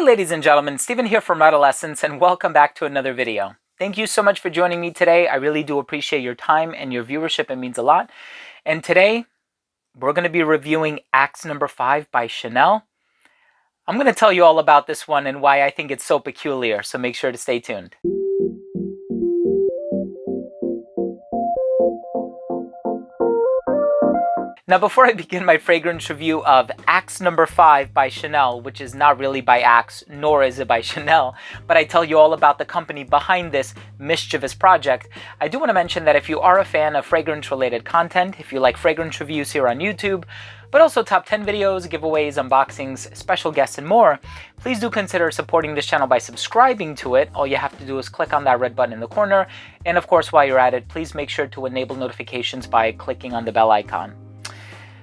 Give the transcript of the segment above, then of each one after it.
ladies and gentlemen, Steven here from Redolessence, and welcome back to another video. Thank you so much for joining me today. I really do appreciate your time and your viewership. It means a lot. And today, we're going to be reviewing Axe number 5 by Chanel. I'm going to tell you all about this one and why I think it's so peculiar, so make sure to stay tuned. Now, before I begin my fragrance review of Axe number 5 by Chanel, which is not really by Axe, nor is it by Chanel, but I tell you all about the company behind this mischievous project, I do want to mention that if you are a fan of fragrance-related content, if you like fragrance reviews here on YouTube, but also top 10 videos, giveaways, unboxings, special guests, and more, please do consider supporting this channel by subscribing to it. All you have to do is click on that red button in the corner. And of course, while you're at it, please make sure to enable notifications by clicking on the bell icon.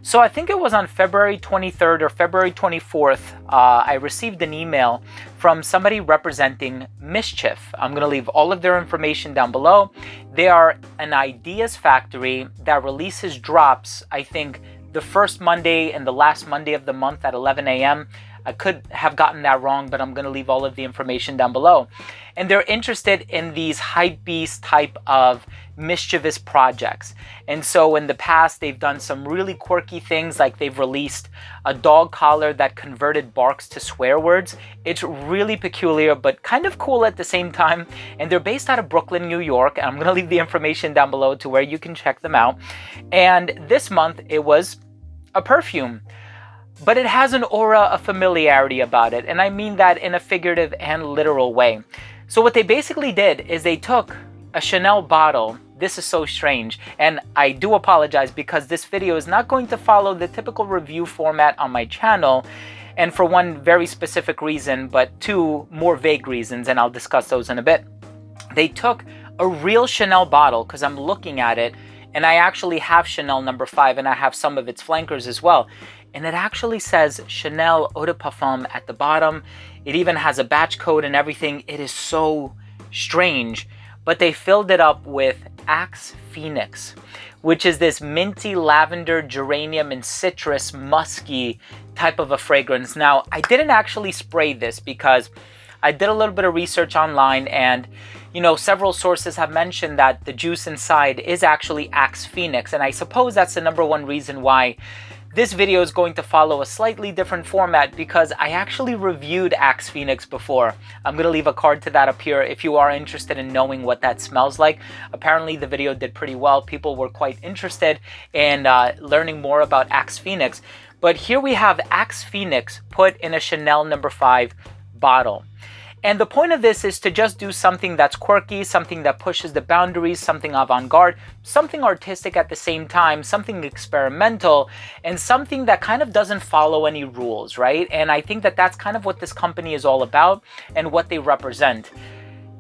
So I think it was on February 23rd or February 24th, I received an email from somebody representing Mschf. I'm going to leave all of their information down below. They are an ideas factory that releases drops, I think, the first Monday and the last Monday of the month at 11 a.m. I could have gotten that wrong, but I'm going to leave all of the information down below. And they're interested in these hype beast type of mischievous projects. And so in the past, they've done some really quirky things, like they've released a dog collar that converted barks to swear words. It's really peculiar, but kind of cool at the same time. And they're based out of Brooklyn, New York. And I'm going to leave the information down below to where you can check them out. And this month, it was a perfume. But it has an aura of familiarity about it, and I mean that in a figurative and literal way. So what they basically did is they took a Chanel bottle. This is so strange, and I do apologize because this video is not going to follow the typical review format on my channel, and for one very specific reason, but two more vague reasons, and I'll discuss those in a bit. They took a real Chanel bottle, because I'm looking at it, and I actually have Chanel number 5, and I have some of its flankers as well. And it actually says Chanel Eau de Parfum at the bottom. It even has a batch code and everything. It is so strange. But they filled it up with Axe Phoenix, which is this minty lavender, geranium, and citrus musky type of a fragrance. Now, I didn't actually spray this because I did a little bit of research online, and you know, several sources have mentioned that the juice inside is actually Axe Phoenix. And I suppose that's the number one reason why this video is going to follow a slightly different format, because I actually reviewed Axe Phoenix before. I'm going to leave a card to that up here if you are interested in knowing what that smells like. Apparently the video did pretty well. People were quite interested in learning more about Axe Phoenix. But here we have Axe Phoenix put in a Chanel number 5 bottle. And the point of this is to just do something that's quirky, something that pushes the boundaries, something avant-garde, something artistic at the same time, something experimental, and something that kind of doesn't follow any rules, right? And I think that that's kind of what this company is all about and what they represent.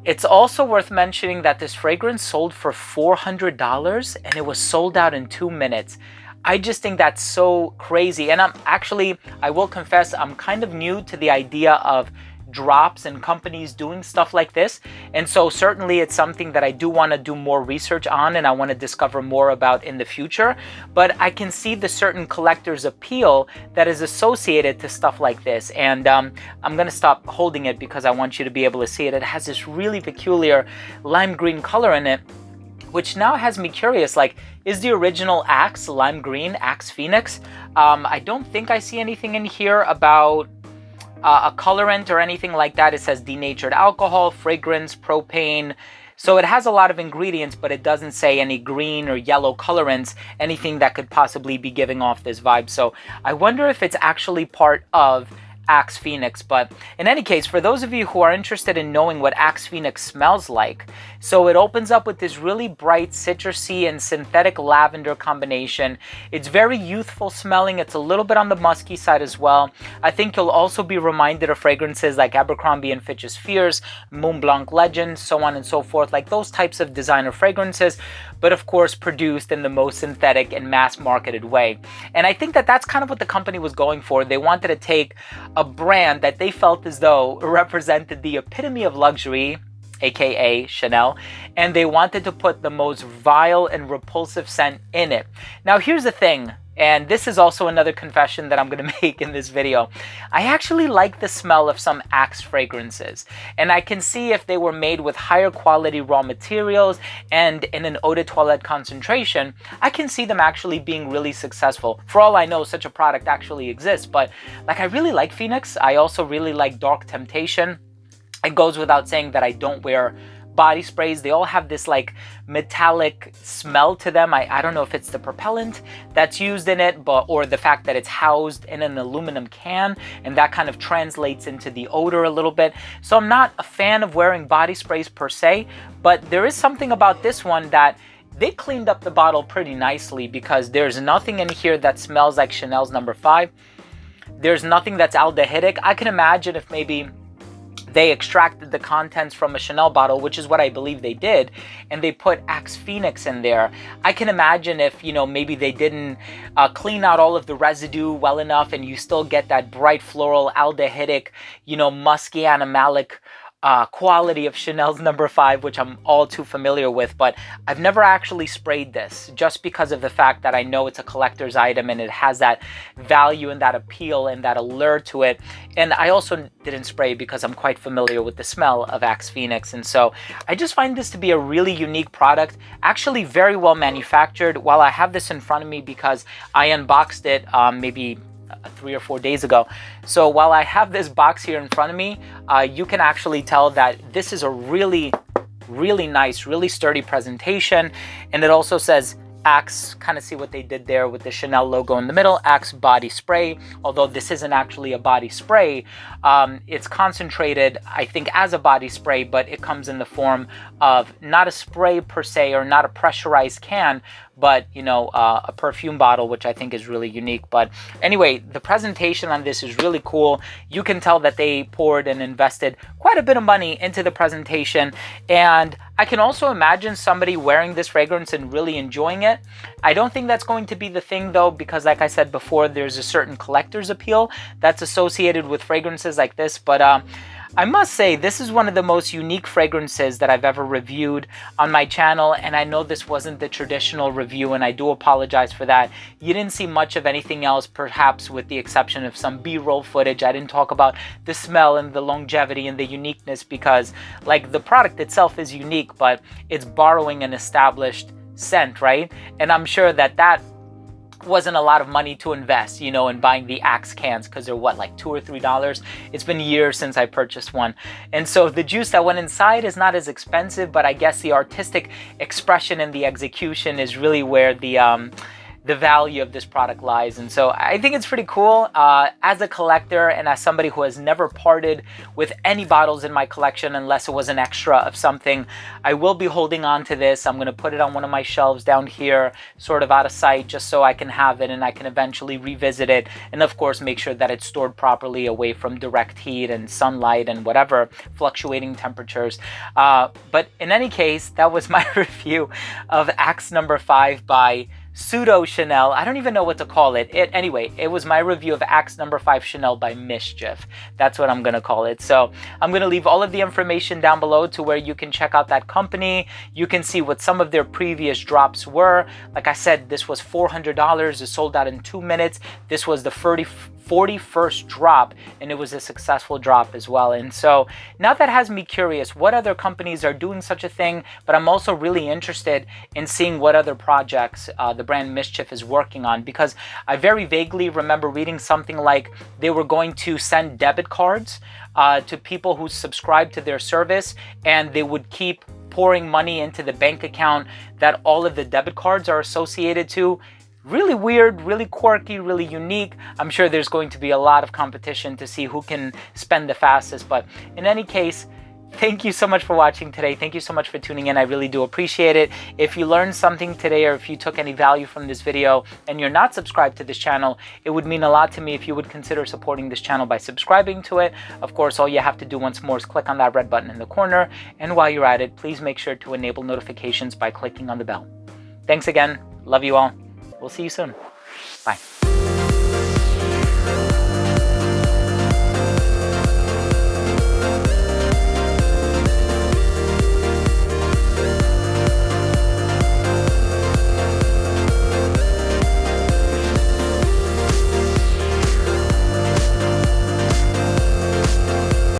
It's also worth mentioning that this fragrance sold for $400 and it was sold out in 2 minutes. I just think that's so crazy. And I will confess, I'm kind of new to the idea of drops and companies doing stuff like this, and so certainly it's something that I do want to do more research on and I want to discover more about in the future. But I can see the certain collector's appeal that is associated to stuff like this, and I'm going to stop holding it because I want you to be able to see it. It has this really peculiar lime green color in it, which now has me curious, like, is the original Axe lime green, Axe Phoenix? I don't think I see anything in here about a colorant or anything like that. It says denatured alcohol, fragrance, propane. So it has a lot of ingredients, but it doesn't say any green or yellow colorants, anything that could possibly be giving off this vibe. So I wonder if it's actually part of Axe Phoenix. But in any case, for those of you who are interested in knowing what Axe Phoenix smells like, so it opens up with this really bright citrusy and synthetic lavender combination. It's very youthful smelling. It's a little bit on the musky side as well. I think you'll also be reminded of fragrances like Abercrombie & Fitch's Fierce, Mont Blanc Legend, so on and so forth, like those types of designer fragrances, but of course produced in the most synthetic and mass marketed way. And I think that that's kind of what the company was going for. They wanted to take a brand that they felt as though represented the epitome of luxury, aka Chanel, and they wanted to put the most vile and repulsive scent in it. Now here's the thing, And this is also another confession that I'm going to make in this video. I actually like the smell of some Axe fragrances, and I can see if they were made with higher quality raw materials and in an eau de toilette concentration, I can see them actually being really successful. For all I know, such a product actually exists, but like, I really like Phoenix. I also really like Dark Temptation. It goes without saying that I don't wear body sprays. They all have this like metallic smell to them. I don't know if it's the propellant that's used in it, or the fact that it's housed in an aluminum can, and that kind of translates into the odor a little bit. So I'm not a fan of wearing body sprays per se, but there is something about this one that they cleaned up the bottle pretty nicely, because there's nothing in here that smells like Chanel's No. 5. There's nothing that's aldehydic. I can imagine if maybe they extracted the contents from a Chanel bottle, which is what I believe they did, and they put Axe Phoenix in there. I can imagine if, you know, maybe they didn't clean out all of the residue well enough, and you still get that bright floral, aldehydic, you know, musky, animalic quality of Chanel's No. 5, which I'm all too familiar with. But I've never actually sprayed this, just because of the fact that I know it's a collector's item and it has that value and that appeal and that allure to it. And I also didn't spray because I'm quite familiar with the smell of Axe Phoenix. And so I just find this to be a really unique product, actually very well manufactured. While I have this in front of me, because I unboxed it maybe 3 or 4 days ago. So while I have this box here in front of me, you can actually tell that this is a really nice, really sturdy presentation. And it also says Axe, kind of see what they did there with the Chanel logo in the middle, Axe body spray. Although this isn't actually a body spray, it's concentrated, I think, as a body spray, but it comes in the form of not a spray per se, or not a pressurized can, but, you know, a perfume bottle, which I think is really unique. But anyway, the presentation on this is really cool. You can tell that they poured and invested quite a bit of money into the presentation. And I can also imagine somebody wearing this fragrance and really enjoying it. I don't think that's going to be the thing though, because like I said before, there's a certain collector's appeal that's associated with fragrances like this. But I must say, this is one of the most unique fragrances that I've ever reviewed on my channel, and I know this wasn't the traditional review, and I do apologize for that. You didn't see much of anything else, perhaps with the exception of some B-roll footage. I didn't talk about the smell and the longevity and the uniqueness, because like, the product itself is unique, but it's borrowing an established scent, right? And I'm sure that that wasn't a lot of money to invest, you know, in buying the Axe cans, because they're what, like $2 or $3. It's been years since I purchased one. And so the juice that went inside is not as expensive, but I guess the artistic expression and the execution is really where the value of this product lies. And so I think it's pretty cool. As a collector, and as somebody who has never parted with any bottles in my collection unless it was an extra of something, I will be holding on to this. I'm going to put it on one of my shelves down here, sort of out of sight, just so I can have it and I can eventually revisit it. And of course, make sure that it's stored properly away from direct heat and sunlight and whatever fluctuating temperatures. But in any case, that was my review of Axe No. 5 by Pseudo Chanel. I don't even know what to call it. Anyway, it was my review of Axe No. 5 Chanel by Mschf. That's what I'm going to call it. So I'm going to leave all of the information down below to where you can check out that company. You can see what some of their previous drops were. Like I said, this was $400. It sold out in 2 minutes. This was the 41st drop, and it was a successful drop as well. And so now that has me curious what other companies are doing such a thing, but I'm also really interested in seeing what other projects the brand Mschf is working on, because I very vaguely remember reading something like they were going to send debit cards to people who subscribe to their service, and they would keep pouring money into the bank account that all of the debit cards are associated to. Really weird, really quirky, really unique. I'm sure there's going to be a lot of competition to see who can spend the fastest. But in any case, thank you so much for watching today. Thank you so much for tuning in. I really do appreciate it. If you learned something today, or if you took any value from this video and you're not subscribed to this channel, it would mean a lot to me if you would consider supporting this channel by subscribing to it. Of course, all you have to do once more is click on that red button in the corner. And while you're at it, please make sure to enable notifications by clicking on the bell. Thanks again. Love you all. We'll see you soon. Bye.